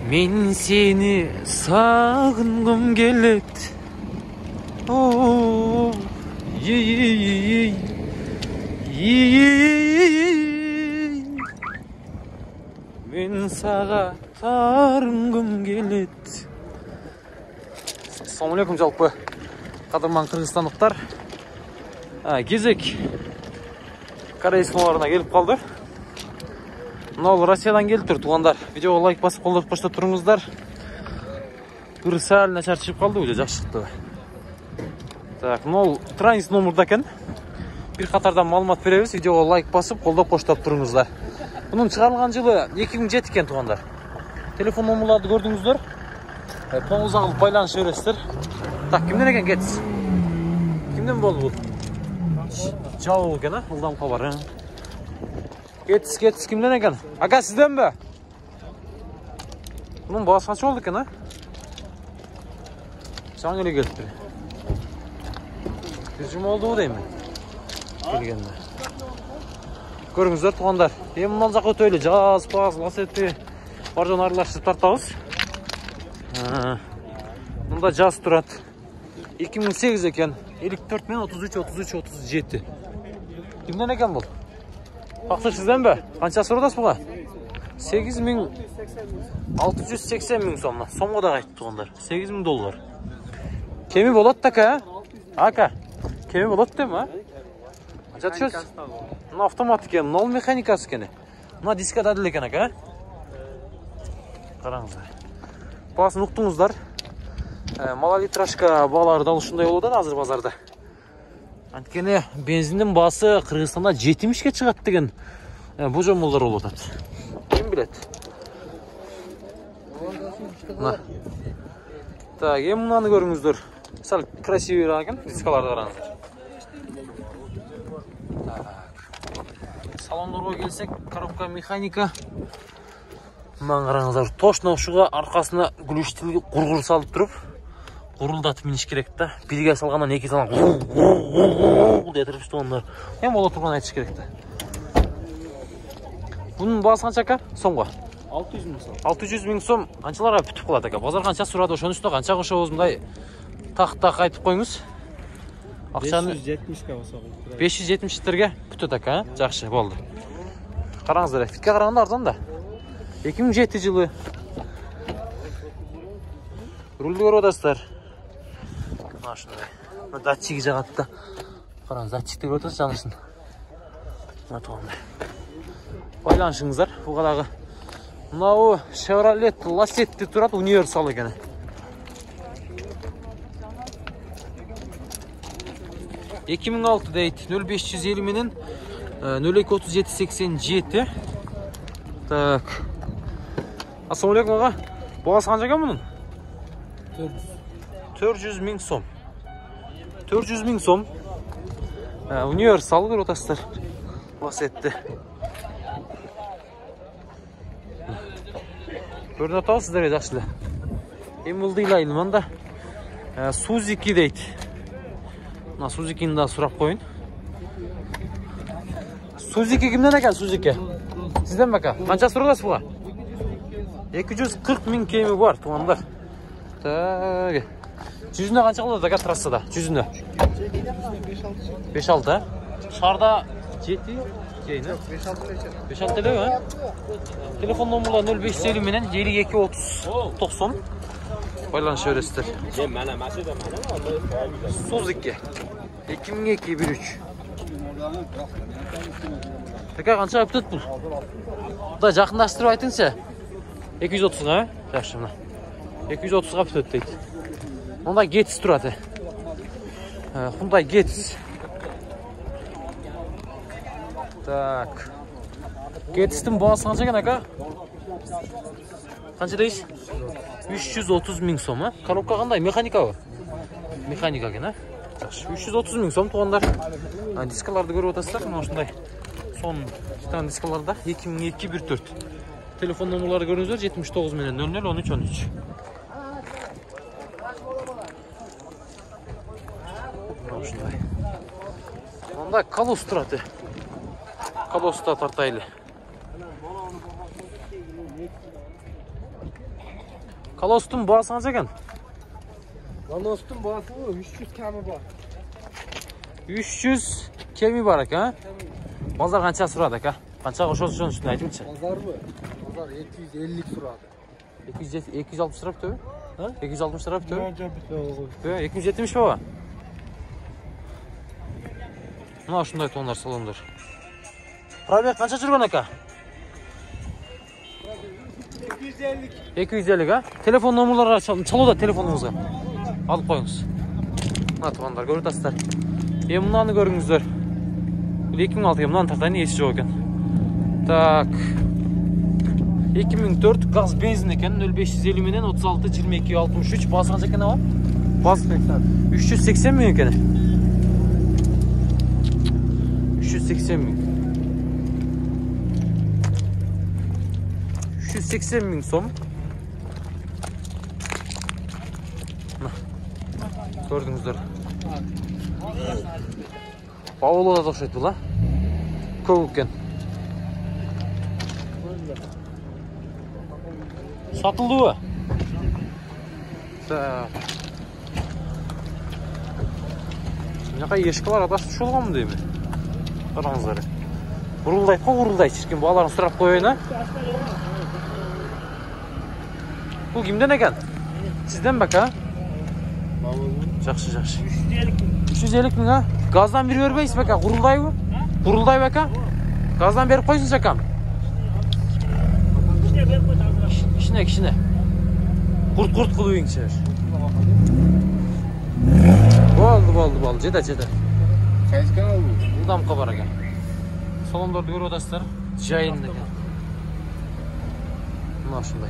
Men seni sağıngım gelet. Oh, yey. Men sağa tarıngım gelet. Assalamualaikum жалпы. Qadırman Qırgızстандықтар. Кезек Корей сыналарына келіп қалды. Мынау Россиядан келіп тұр, туғандар. Видеоға лайк басып қолдап қоштап тұрыңыздар. Бір сәл начар шығып қалды, өте жақсы шықты. Так, мынау транзит номерда екен. Bir қатардан малымат береміз. Видеоға лайк басып қолдап қоштап тұрыңыздар. Бұның шығарылған жылы 2007 екен, туғандар. Телефон номерларды көрдіңіздер. Қоңыз ағылып байланыс бересіздер. Так, кімден екен кетсіз? Кімден болды бұл? Жау екен, ұлдам қабар. Кетсіз, кімден екен? Аға, сізден бе? Бұның бағасы қанша болды екен, Жаң еле келіп тұр. Жүзім oldu bu деймін. Келгенде. Көріңіздер, туғандар. Мал жақ өтөйлі, жаз, паз, ласеті. Бар жон аралашып тартауыз. Мұнда жаз тұрады. 2008 екен. 54 мен 33-37. Кімден екен бұл? Қақтыр сізден бе? Қанша сұрдас бұға? 8.680 мың сомна. Сомға да қайтты туғандар. $8.000. Кеми болады така, Ака, кеми болады дем, Жат шөз? Мұна автомат екен, мұна ол механикасы екен. Мұна дисқа дәділ екен, ака, Қараңыздар. Басын ұқтыңыздар. Малолитражка бағалары да ұшындай олудан азыр базарда. Анткені бензиндің басы Қырғызстанда 70-ке шығады деген бұл жомылдар олудан. Кем білет? Так, мұнаны көріңіздер. Сәл красивый екен, дискаларды қараңыздар. Салондарға келсек, коробка механика. Мұнан қараңыздар, точно ұшыға арқасына глюштілгі құрғыр салып тұрып, құрылдатып мініш керек та. Бірге салғаннан екі салған детіріп үшті ондар. Ола тұрған айтыш керек та. Бұның басы қанша ка? Сомға? 600 мың сом. 600 мың сом қаншаларға бүтіп қалады ака? Базар қанша сұрады, ошоның үстіне қанша қоша өзімдай тақ-тақ айтып қойыңыз. 570-терге бүтеді ака, жақшы болды. Қараңыздар, фитке қарағанда арзан да. 2007 жылы. Рульді көріп одасыздар. Датчигі жағатты. Қараңыз, датчикті көріп отырсыз жаңышын. Байланышыңыздар, бұғадағы. Мынау Chevrolet Lacetti тұрады, универсал екен. ...2006 дейді, 0550 менен 023787. Так. Ассалаумалейкум аға. Бағасы қанша екен мұның? 400 мың сом. 400 мың сом. Универсал көріп отырсыздар. Lacetti. Көрін атауыз жақшылы. Емілді илайлы манда. Suzuki дейді. Suzuki'ni да сұрап қойын. Suzuki кімден екен, Suzuki? Сізден бака? Қанша сұрғасы бұға? 240 мың кемі бар, туғандар. Так. Жүзіне қанша қалады ака трассада? Жүзіне? 5-6, Шарда 7? 5-6 төлеу, Телефон номерлар 0550 менен 523090. Байланыш өрестер. Suzuki 2002-13. Така қанша өптет бұл? Бұда жақындаштырып айтыңсы. 230-ға, жақшы мұна. 230-ға өптет дейді. Онда Getz тұрады. Hyundai Getz. Так. Getz'тің бағасы қанша екен, ака? Қанша дейсіз? 330 мың сом, Коробка қандай? Механика ба? Механика екен, 330 мың сом туғандар. Дискаларды көріп отырсыздар, осындай. Son титан дискаларда 2002-14. Телефон номерлары көріңіздер 79 менен 00-13-13. Осындай. Онда колос тұрады. Колоста тартайлы. Kalostun bağısı qancha ekan? Kalostun bağısı 300 kemi var. 300 kemi var aka. Bazar qancha suradi aka? Qancha qo'shasiz shuni üstüne aytingchi. Pazar mı? Pazar 250 suradı. 260 tarafı mı? Ha? 260 tarafı mı? Yok. 270 baba. Mana shunday tonlar salonlar. Probek qancha turgan aka? 250. 250 ha? Telefon nomerlari chaluvda telefoningizga. Alib qo'yingiz. Mana tonlar ko'rasizlar. Bunlarni ko'ringizlar. 2006 ga bundan tartani esi yo'q ekan. Tak. 2004 gaz benzin ekan 0550 menden 36 22 63 bas qancha ekan o? Bas 80. 380 ming ekan. 380 ming. 380 ming so'm. Gördüңүздөр. Pavlo'da da o'xshaydi bular. Ko'p ekan. Satıldı mı? Ne kadar yeşkiler adası şolgan mı değil mi? Qarаңыздар. Urulday çirkin bağlarını sırap koyayın ha. Bu kimden ekan? Sizden bak ha? Жақсы. 350 ming ha? Gazdan bir vermeysiz baka, urulday mı? Urulday baka. Gazdan berip koysunuz akam. Kişine. Kurt kılıyın çevir. Boldu. Ceda. Çayızkan oldu. Buradan kabar aga. Salonlarda görüyor odasılar. Jayında. Mana şunday.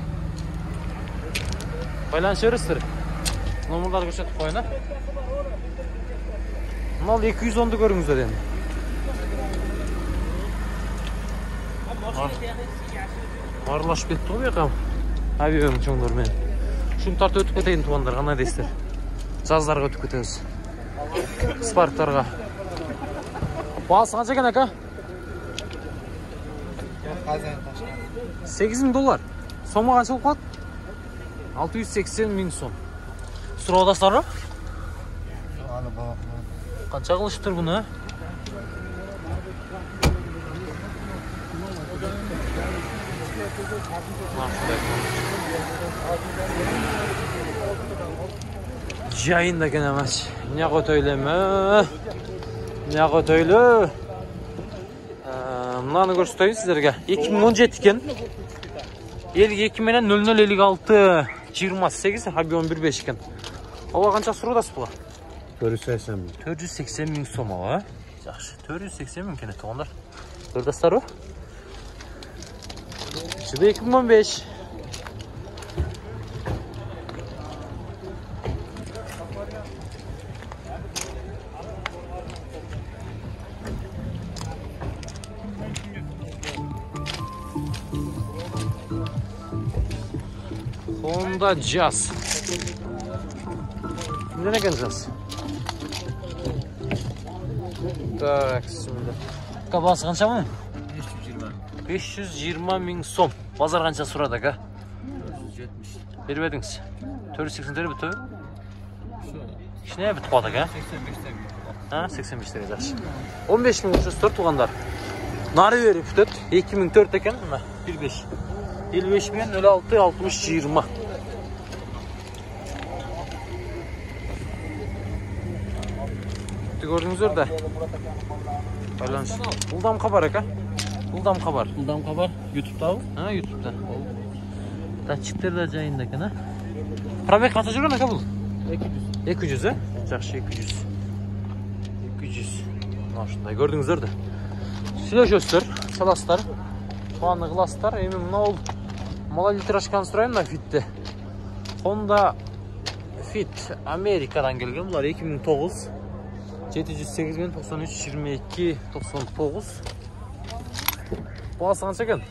Baylanışırızdır. Numaraları gösterip koyuna. Bunlar 210'du görüngüzler yani. Arlaşıp ketdi mi yakam? Abi ömür çoğunlar men. Şunu tartı ötüp keteyin tuğanlar, qanday deysizler. Жазларға өтіп кетеміз. Спарктарға. Бағасы қанша екен ака? 8.000 доллар. Сомы қанша болып қалады? 680 000 сом. Сұраудасыздар ма? Қанша қылышып тұр бұны? Jayında gene maç. Ne kotoyleme. Bunlarını göstereyim sizlerge. 2017 iken. 52 menen 0056 28 harbi 11.5 iken. Ova qancha surudasız bu? 480 bin. 480 bin som ava. Yaxşı. 480 bin kene toğanlar. Gördüsüler o? Şimdi 2015. Honda Jazz. Ne kadar Jazz? Tak, şimdi. Kabası qancha mı? 520 bin som. Bazar qancha suradi aka? 470. Berib edingiz. 480 lira bitti. Kishine bitib qoldi aka? 85'ten. Ha, 85 lira yaxshi. 15 bin uçuz tuğanlar. Nari verip tut. 2004 ekan nima? 15. 55 bin 06 60 20. Gördünüzdür de. Balans. Buldam kabar aka. Buldam kabar. YouTube'da mı? Ha, YouTube'da. Taçıkları da jayında ekan ha. Probek qancha жүрген aka bu? 200 ha? Yaxshi 200. Mana shunday gördüңүздөр да. Сүйлөшөсүздөр, саласыздар. Планы кыласыздар. Эми мына ол малолитражканы сурайм да Fit'те. Honda Fit Amerika'dan gelген. Булар 2009. 708 bin 93 22 99. Bağısı qancha ekan?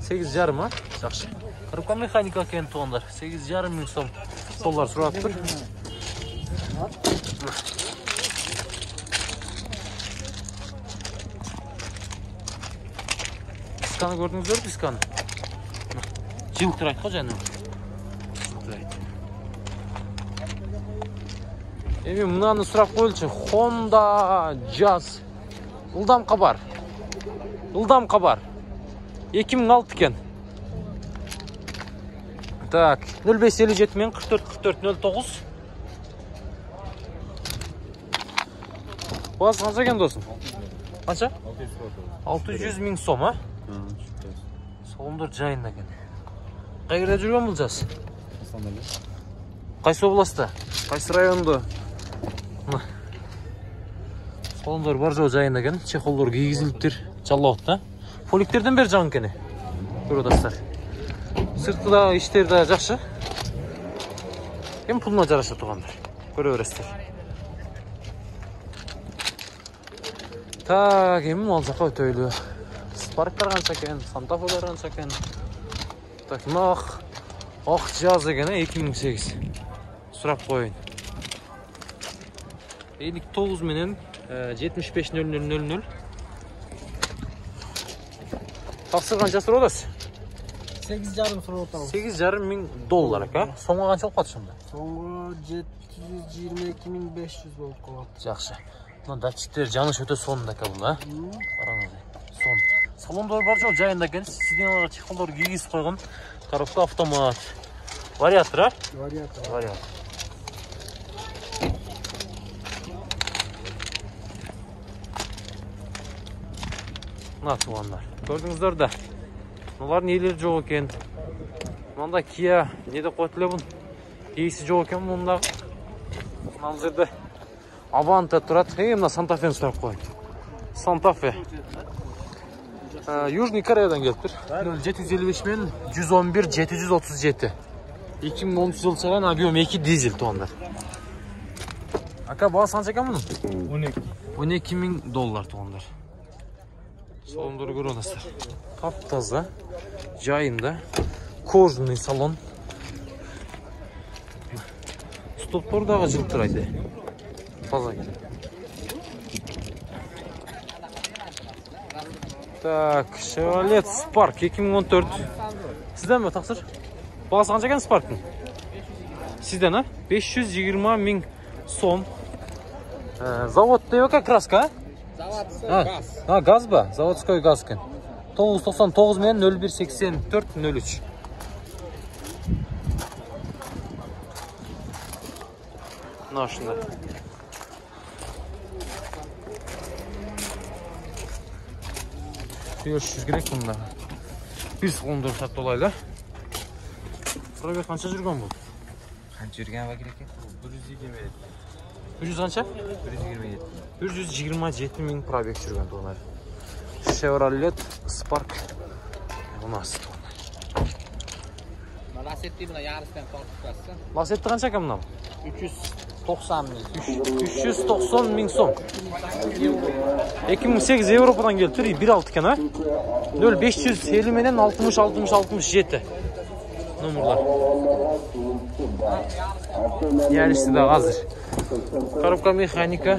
8,5 ha? Yaxshi. Коробка mexanika ekan to'g'anlar. 8,5 ming so'm. Dollar surab tur. Diskani gördünüzdür, diskani. Jiltirayt qo'y janim. жылтырайды. Эми мынаны сурап коелучу. Honda Jazz. Ылдамка бар. 2006 экен. Так, 0557 мен 44 Басы қанша екен досым? Қанша? 600 000 сом, а? Соғымдар жайында екен. Қай жерде жүрген бұл жаз? Қайсы областа? Қайсы районда? Соғымдар бар жау жайында екен. Чехолдар кигізіліптер жалауытта. Поликтерден бері жағын кені. Көродастар. Сыртыдағы іштері де жақшы. Кем пұлына жараша тұғандар. Көре өрестер. Так, емін ал жаққа өтөйлі. Спарктар қанша екен, Санта-Фелер қанша екен. Так, ақ жаз екен, 2008. Сұрап қойын. 59 менен 75-00-00. Тақсыр қанша сұрап одасы? 8,5 сұрап отауыз. 8,5 мың доллар, ка? Соңға қанша олып қатышымда? Соңға 722 500 болып қалады. Жақшы. Мына датчиктер жаныш өте сонында бұл, а? Қараңыз. Сон. Салондар бар жол жайында екен. Сиденьяларға чехолдар кигізіп қойған. Коробка автомат. Вариатор, а? Вариатор. Мына туғандар. Көрдіңіздер да. Мыналар нелер жоқ екен. Мында Kia неде қойтылы бұн. Кейсі жоқ екен мұндағы. Мына жерде Аванта тұрады. Мына Санта-Фені сұрап қойын. Санта-Фе. Южный Кореядан келіп тұр. 0755 мен 111 737. 2010 жыл салған объем 2 дизель туғандар. Ака, бағасы қанша екен мұның? 12 мың доллар туғандар. Салондары көріңіздер. Тап-таза, жайында, кожаный салон. Стоптардағы жылтырайды. Таза екен. Так, Chevrolet Spark 2014. Сізден бе тақсыр? Бағасы қанша екен Spark'ın? Сізден, а? 520 мың сом. Завод деп екен краска, а? Заводской газ. Газ ба? Заводской газ екен. 999 мен 018403. Мына шында. $500 керек бұнда. Bir салондар сатып олайлы. Пробег қанша жүрген бұл? Қанша жүрген ба керек? 127. 100 қанша? 127 мың пробег жүрген туғанар. Chevrolet Spark. У нас туғанар. Lassetті бұна ярыстан тартып қассын. Lassetті қанша кәм мұнам? 390 мың. 390 мың сом. 2008 Европадан келіп тұр, 1.6 екен, а? 0550 менен 60-60-67 номерлар. Ярышты да қазір. Коробка механика.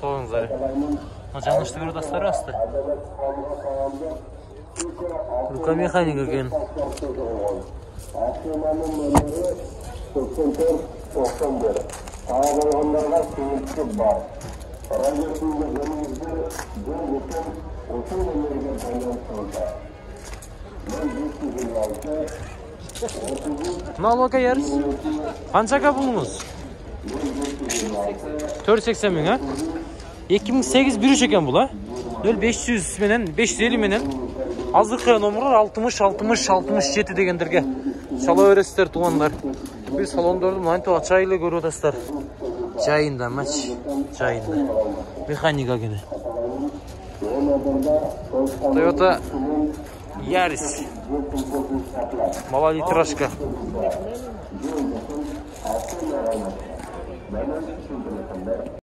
Қойыңыздар. Жанышты көрдастары асты. Коробка механика екен. Ağabeyhanlarına seyirci var. Radyosunda önümüzde dün geçen otun önlerine paylaşıldı. Ben 526 Налога ярыс. Қаншаға бұлыңыз? 480 мың, а? 2008 біріш екен бұл, а? 0500 менен, 550 менен. Азырқы номерлар 60-60-67 дегендерге. Шала өрестер туғандар. Bir salondарды мұнайтуға чайлы көрудастар. Жайында, мәч. Жайында. Механика кені. Toyota Yaris. Малолитражка.